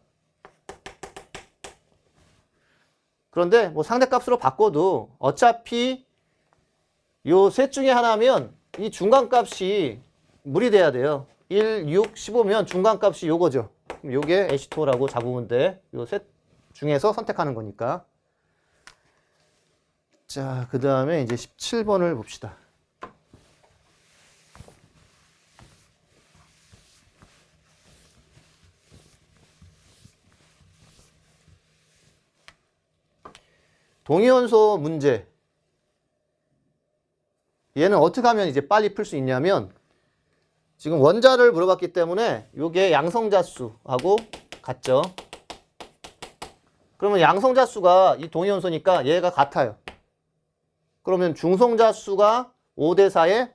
그런데 뭐 상대값으로 바꿔도 어차피 요 셋 중에 하나면 이 중간값이 물이 돼야 돼요. 1, 6, 15면 중간값이 요거죠. 그럼 요게 H2O라고 잡으면 돼. 요 셋 중에서 선택하는 거니까. 자, 그 다음에 이제 17번을 봅시다. 동위원소 문제. 얘는 어떻게 하면 이제 빨리 풀 수 있냐면 지금 원자를 물어봤기 때문에 요게 양성자수하고 같죠. 그러면 양성자수가 이 동위원소니까 얘가 같아요. 그러면 중성자수가 5대 4에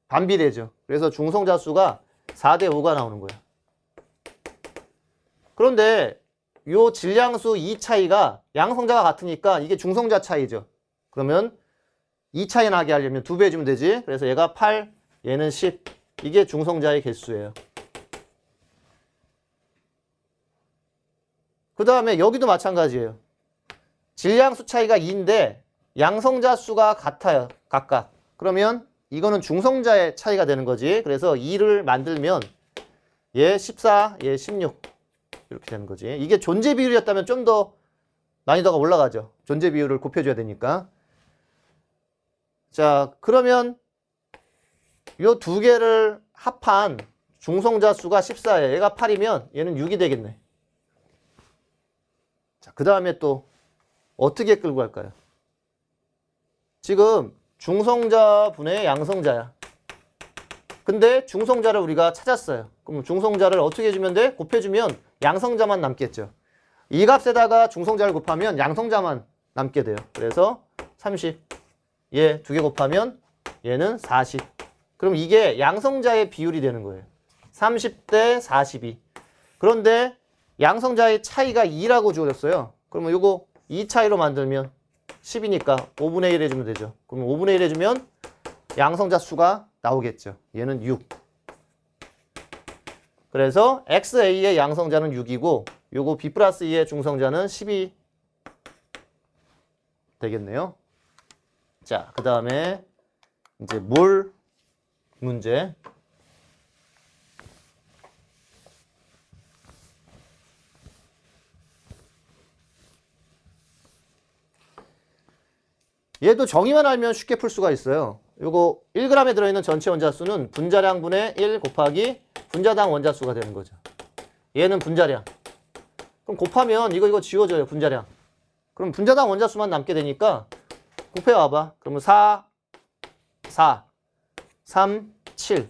반비례죠. 그래서 중성자수가 4대 5가 나오는 거예요. 그런데 요 질량수 2 차이가 양성자가 같으니까 이게 중성자 차이죠. 그러면 2 차이 나게 하려면 2배 해주면 되지. 그래서 얘가 8, 얘는 10. 이게 중성자의 개수예요. 그 다음에 여기도 마찬가지예요. 질량수 차이가 2인데 양성자 수가 같아요. 각각. 그러면 이거는 중성자의 차이가 되는 거지. 그래서 2를 만들면 얘 14, 얘 16 이렇게 되는 거지. 이게 존재 비율이었다면 좀 더 난이도가 올라가죠. 존재 비율을 곱해줘야 되니까. 자, 그러면 요 두 개를 합한 중성자 수가 14예요. 얘가 8이면 얘는 6이 되겠네. 자, 그 다음에 또 어떻게 끌고 갈까요? 지금 중성자분의 양성자야. 근데 중성자를 우리가 찾았어요. 그럼 중성자를 어떻게 해주면 돼? 곱해주면 양성자만 남겠죠. 이 값에다가 중성자를 곱하면 양성자만 남게 돼요. 그래서 30. 얘 두 개 곱하면 얘는 40. 그럼 이게 양성자의 비율이 되는 거예요. 30대 42. 그런데 양성자의 차이가 2라고 주어졌어요. 그러면 이거 2 차이로 만들면 10이니까 5분의 1 해주면 되죠. 그럼 5분의 1 해주면 양성자 수가 나오겠죠. 얘는 6. 그래서 XA의 양성자는 6이고 요거 B 플러스 2의 중성자는 10이 되겠네요. 자, 그 다음에 이제 몰 문제. 얘도 정의만 알면 쉽게 풀 수가 있어요. 요거 1g에 들어있는 전체 원자수는 분자량분의 1 곱하기 분자당 원자수가 되는 거죠. 얘는 분자량. 그럼 곱하면 이거 지워져요. 분자량. 그럼 분자당 원자수만 남게 되니까 곱해와봐. 그러면 4, 4, 3, 7.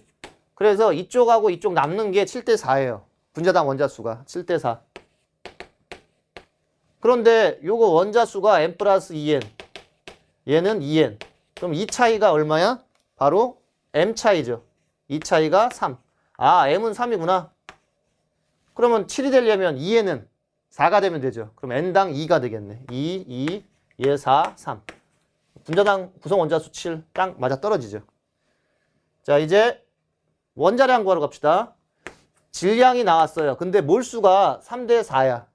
그래서 이쪽하고 이쪽 남는 게 7대 4예요. 분자당 원자수가 7대 4. 그런데 요거 원자수가 n 플러스 2n. 얘는 2n. 그럼 이 차이가 얼마야? 바로 m 차이죠. 이 차이가 3. 아, m은 3이구나. 그러면 7이 되려면 2n은 4가 되면 되죠. 그럼 n당 2가 되겠네. 2, 얘 4, 3. 분자당 구성 원자수 7. 딱 맞아 떨어지죠. 자, 이제 원자량 구하러 갑시다. 질량이 나왔어요. 근데 몰수가 3대 4야.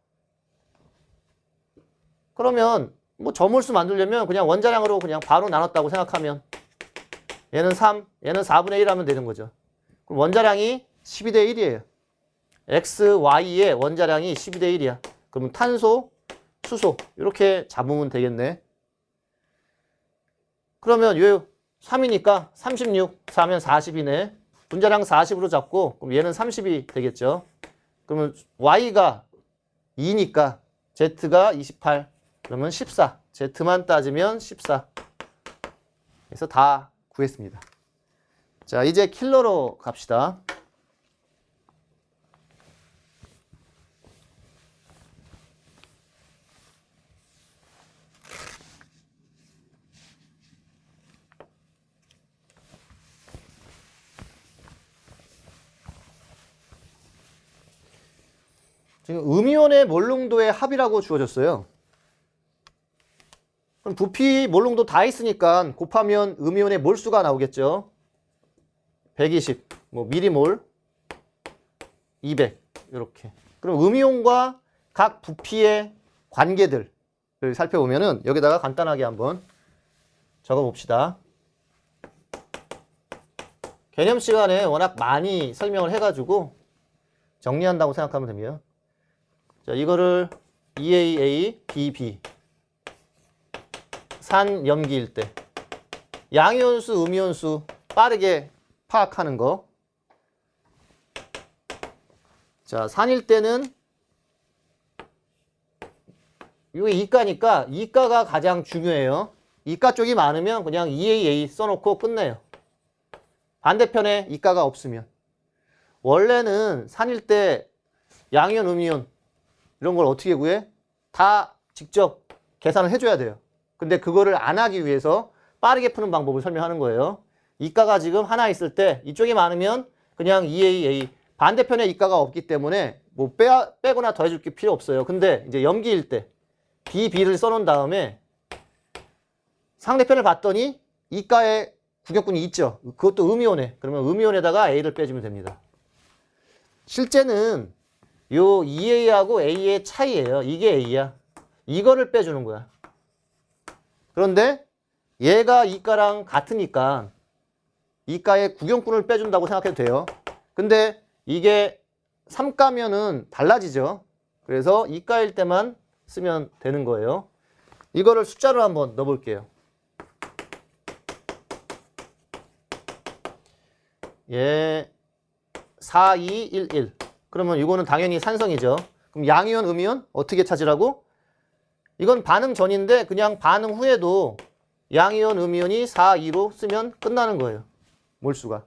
그러면 뭐 저몰수 만들려면 그냥 원자량으로 그냥 바로 나눴다고 생각하면 얘는 3, 얘는 4분의 1 하면 되는 거죠. 그럼 원자량이 12대 1이에요. X, Y의 원자량이 12대 1이야. 그럼 탄소, 수소 이렇게 잡으면 되겠네. 그러면 요 3이니까 36, 4면 40이네. 분자량 40으로 잡고 그럼 얘는 30이 되겠죠. 그러면 Y가 2니까 Z가 28. 그러면 14. Z만 따지면 14. 그래서 다 구했습니다. 자, 이제 킬러로 갑시다. 지금 음이온의 몰농도의 합이라고 주어졌어요. 그럼 부피, 몰농도 다 있으니까 곱하면 음이온의 몰수가 나오겠죠. 120, 뭐 미리몰, 200 이렇게. 그럼 음이온과 각 부피의 관계들을 살펴보면은 여기다가 간단하게 한번 적어봅시다. 개념 시간에 워낙 많이 설명을 해가지고 정리한다고 생각하면 됩니다. 자, 이거를 EAA, BB 산염기일 때 양이온수, 음이온수 빠르게 파악하는 거. 자, 산일 때는 이게 이가니까 이가가 가장 중요해요. 이가 쪽이 많으면 그냥 EAA 써놓고 끝내요. 반대편에 이가가 없으면. 원래는 산일 때 양이온, 음이온 이런 걸 어떻게 구해? 다 직접 계산을 해줘야 돼요. 근데 그거를 안 하기 위해서 빠르게 푸는 방법을 설명하는 거예요. 이가가 지금 하나 있을 때 이쪽이 많으면 그냥 EAA, 반대편에 이가가 없기 때문에 뭐 빼거나 더해줄 게 필요 없어요. 근데 이제 염기일 때 B, B를 써놓은 다음에 상대편을 봤더니 이가에 구경꾼이 있죠. 그것도 음이온에. 그러면 음이온에다가 A를 빼주면 됩니다. 실제는 요 EA하고 A의 차이예요. 이게 A야. 이거를 빼주는 거야. 그런데 얘가 이가랑 같으니까 이가에 구경꾼을 빼준다고 생각해도 돼요. 근데 이게 3가면은 달라지죠. 그래서 이가일 때만 쓰면 되는 거예요. 이거를 숫자로 한번 넣어볼게요. 예, 4, 2, 1, 1. 그러면 이거는 당연히 산성이죠. 그럼 양이온, 음이온 어떻게 찾으라고? 이건 반응 전인데 그냥 반응 후에도 양이온, 음이온이 4, 2로 쓰면 끝나는 거예요. 몰수가.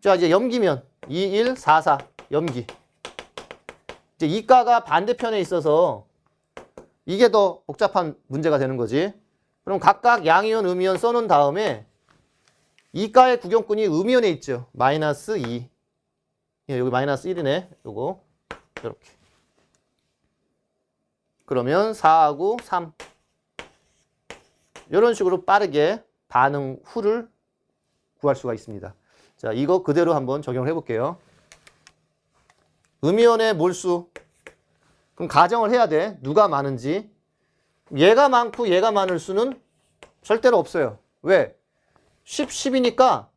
자, 이제 염기면 2, 1, 4, 4 염기. 이제 이가가 반대편에 있어서 이게 더 복잡한 문제가 되는 거지. 그럼 각각 양이온, 음이온 써놓은 다음에 이가의 구경꾼이 음이온에 있죠. 마이너스 2. 예, 여기 마이너스 1이네. 요거 이렇게. 그러면 4하고 3. 이런 식으로 빠르게 반응 후를 구할 수가 있습니다. 자, 이거 그대로 한번 적용을 해볼게요. 음이온의 몰수. 그럼 가정을 해야 돼. 누가 많은지. 얘가 많고 얘가 많을 수는 절대로 없어요. 왜? 10, 10이니까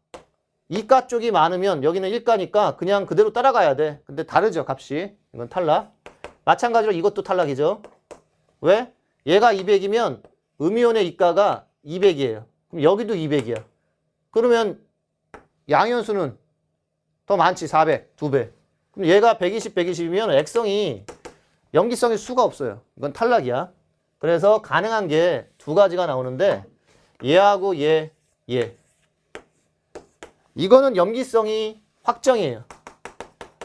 이가 쪽이 많으면 여기는 1가니까 그냥 그대로 따라가야 돼. 근데 다르죠, 값이. 이건 탈락. 마찬가지로 이것도 탈락이죠. 왜? 얘가 200이면 음이온의 이가가 200이에요. 그럼 여기도 200이야. 그러면 양이온수는 더 많지, 400, 2배. 그럼 얘가 120, 120이면 액성이 염기성이 수가 없어요. 이건 탈락이야. 그래서 가능한 게 두 가지가 나오는데 얘하고 얘. 이거는 염기성이 확정이에요.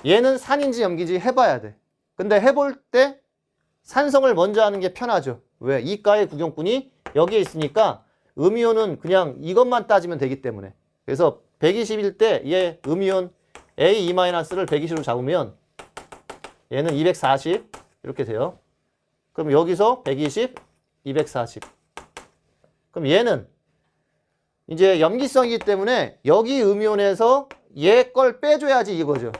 얘는 산인지 염기인지 해봐야 돼. 근데 해볼 때 산성을 먼저 하는 게 편하죠. 왜? 이가의 구경꾼이 여기에 있으니까 음이온은 그냥 이것만 따지면 되기 때문에. 그래서 120일 때 얘 음이온 A2-를 120으로 잡으면 얘는 240 이렇게 돼요. 그럼 여기서 120, 240. 그럼 얘는 이제 염기성이기 때문에 여기 음이온에서 얘 걸 빼줘야지 이거죠.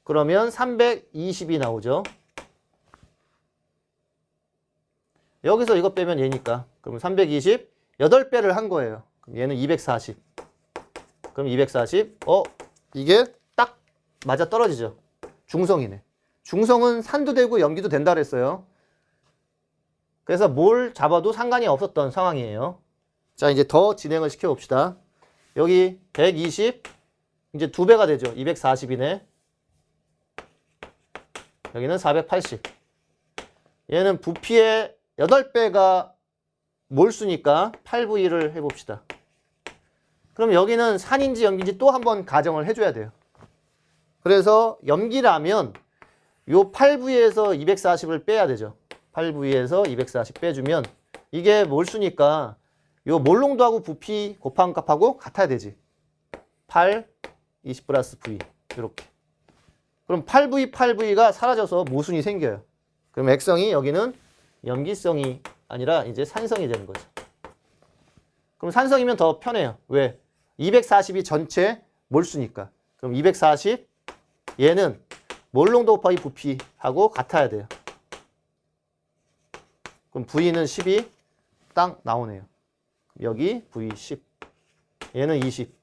그러면 320이 나오죠. 여기서 이거 빼면 얘니까. 그럼 320, 8배를 한 거예요. 그럼 얘는 240. 그럼 240. 이게 딱 맞아 떨어지죠. 중성이네. 중성은 산도 되고 염기도 된다 그랬어요. 그래서 뭘 잡아도 상관이 없었던 상황이에요. 자, 이제 더 진행을 시켜봅시다. 여기 120, 이제 2배가 되죠. 240이네. 여기는 480. 얘는 부피의 8배가 몰수니까 8V를 해봅시다. 그럼 여기는 산인지 염기인지 또 한번 가정을 해줘야 돼요. 그래서 염기라면 요 8V에서 240을 빼야 되죠. 8V에서 240 빼주면 이게 몰수니까 요 몰농도하고 부피 곱한 값하고 같아야 되지. 8, 20 플러스 V 이렇게. 그럼 8V, 8V가 사라져서 모순이 생겨요. 그럼 액성이 여기는 염기성이 아니라 이제 산성이 되는 거죠. 그럼 산성이면 더 편해요. 왜? 240이 전체 몰수니까. 그럼 240 얘는 몰농도 곱하기 부피하고 같아야 돼요. 그럼 V는 10이 딱 나오네요. 여기 V10. 얘는 20.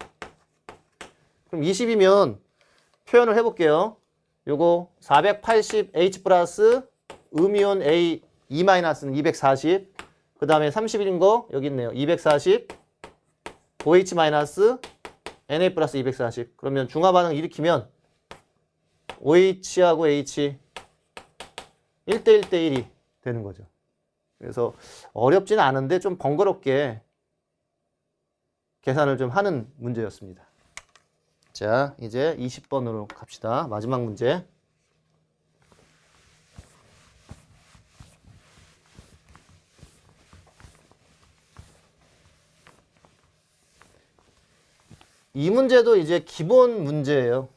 그럼 20이면 표현을 해볼게요. 요거 480H 플러스 음이온 A 2-는 240. 그 다음에 31인 거 여기 있네요. 240 OH 마이너스 NA 플러스 240. 그러면 중화반응 일으키면 OH하고 H 1대1대1이 되는 거죠. 그래서 어렵지는 않은데 좀 번거롭게 계산을 좀 하는 문제였습니다. 자, 이제 20번으로 갑시다. 마지막 문제. 이 문제도 이제 기본 문제예요.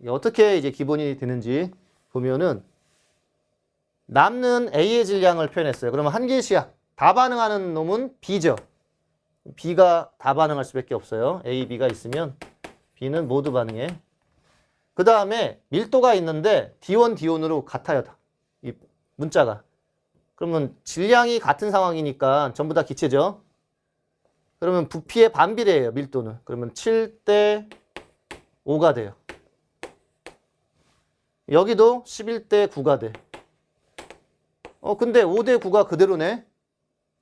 어떻게 이제 기본이 되는지 보면은 남는 A의 질량을 표현했어요. 그러면 한계시약 다 반응하는 놈은 B죠. B가 다 반응할 수밖에 없어요. A, B가 있으면 B는 모두 반응해. 그 다음에 밀도가 있는데 D1, D1으로 같아요. 이 문자가. 그러면 질량이 같은 상황이니까 전부 다 기체죠. 그러면 부피의 반비례예요. 밀도는. 그러면 7대 5가 돼요. 여기도 11대 9가 돼. 근데 5대 9가 그대로네.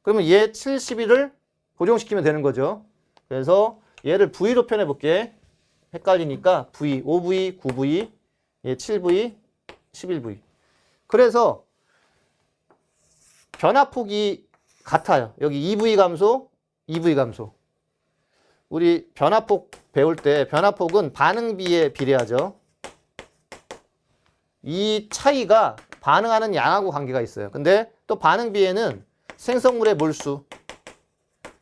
그러면 얘 71을 고정시키면 되는 거죠. 그래서 얘를 V로 표현해 볼게. 헷갈리니까 V, 5V, 9V, 얘 7V, 11V. 그래서 변화폭이 같아요. 여기 2V 감소, 2V 감소. 우리 변화폭 배울 때 변화폭은 반응비에 비례하죠. 이 차이가 반응하는 양하고 관계가 있어요. 근데 또 반응비에는 생성물의 몰수,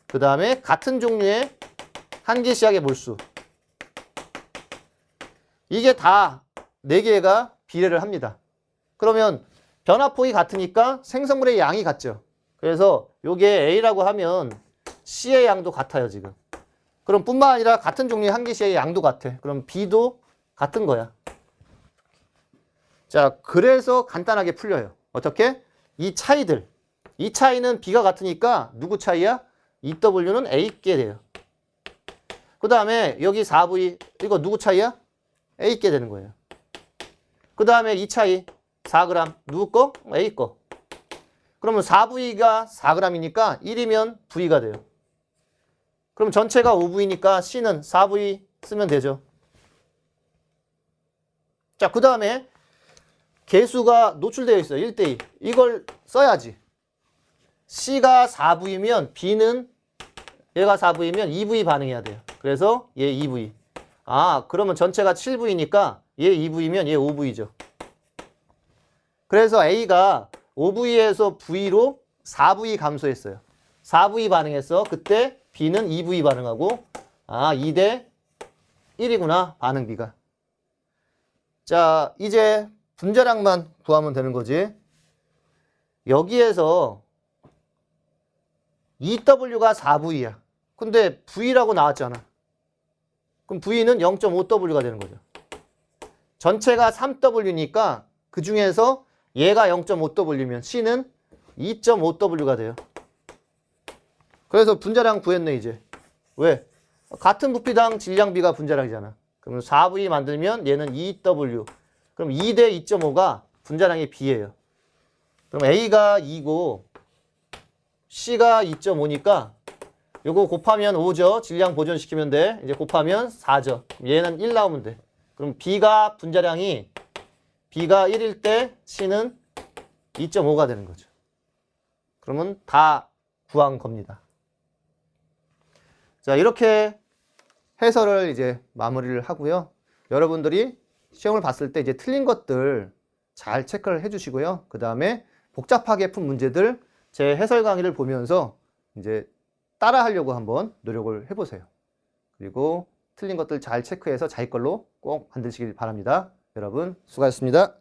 그 다음에 같은 종류의 한계시약의 몰수, 이게 다 4개가 비례를 합니다. 그러면 변화폭이 같으니까 생성물의 양이 같죠. 그래서 요게 A라고 하면 C의 양도 같아요, 지금. 그럼 뿐만 아니라 같은 종류의 한계시약의 양도 같아. 그럼 B도 같은 거야. 자, 그래서 간단하게 풀려요. 어떻게? 이 차이들. 이 차이는 B가 같으니까 누구 차이야? EW는 A께 돼요. 그 다음에 여기 4V, 이거 누구 차이야? A께 되는 거예요. 그 다음에 이 차이 4g 누구 거? A 거. 그러면 4V가 4g이니까 1이면 V가 돼요. 그럼 전체가 5V니까 C는 4V 쓰면 되죠. 자, 그 다음에 개수가 노출되어 있어요. 1대2. 이걸 써야지. C가 4V면 B는 얘가 4V면 2V 반응해야 돼요. 그래서 얘 2V. 아, 그러면 전체가 7V니까 얘 2V면 얘 5V죠. 그래서 A가 5V에서 V로 4V 감소했어요. 4V 반응했어. 그때 B는 2V 반응하고, 아, 2대 1이구나, 반응비가. 자, 이제 분자량만 구하면 되는 거지. 여기에서 EW가 4V야. 근데 V라고 나왔잖아. 그럼 V는 0.5W가 되는 거죠. 전체가 3W니까 그 중에서 얘가 0.5W면 C는 2.5W가 돼요. 그래서 분자량 구했네, 이제. 왜? 같은 부피당 질량비가 분자량이잖아. 그러면 4V 만들면 얘는 2W. 그럼 2대 2.5가 분자량의 B예요. 그럼 A가 2고 C가 2.5니까 요거 곱하면 5죠. 질량 보존시키면 돼. 이제 곱하면 4죠. 얘는 1 나오면 돼. 그럼 B가 분자량이 B가 1일 때 C는 2.5가 되는 거죠. 그러면 다 구한 겁니다. 자, 이렇게 해설을 이제 마무리를 하고요. 여러분들이 시험을 봤을 때 이제 틀린 것들 잘 체크를 해주시고요. 그 다음에 복잡하게 푼 문제들 제 해설 강의를 보면서 이제 따라 하려고 한번 노력을 해보세요. 그리고 틀린 것들 잘 체크해서 자기 걸로 꼭 만드시길 바랍니다. 여러분 수고하셨습니다.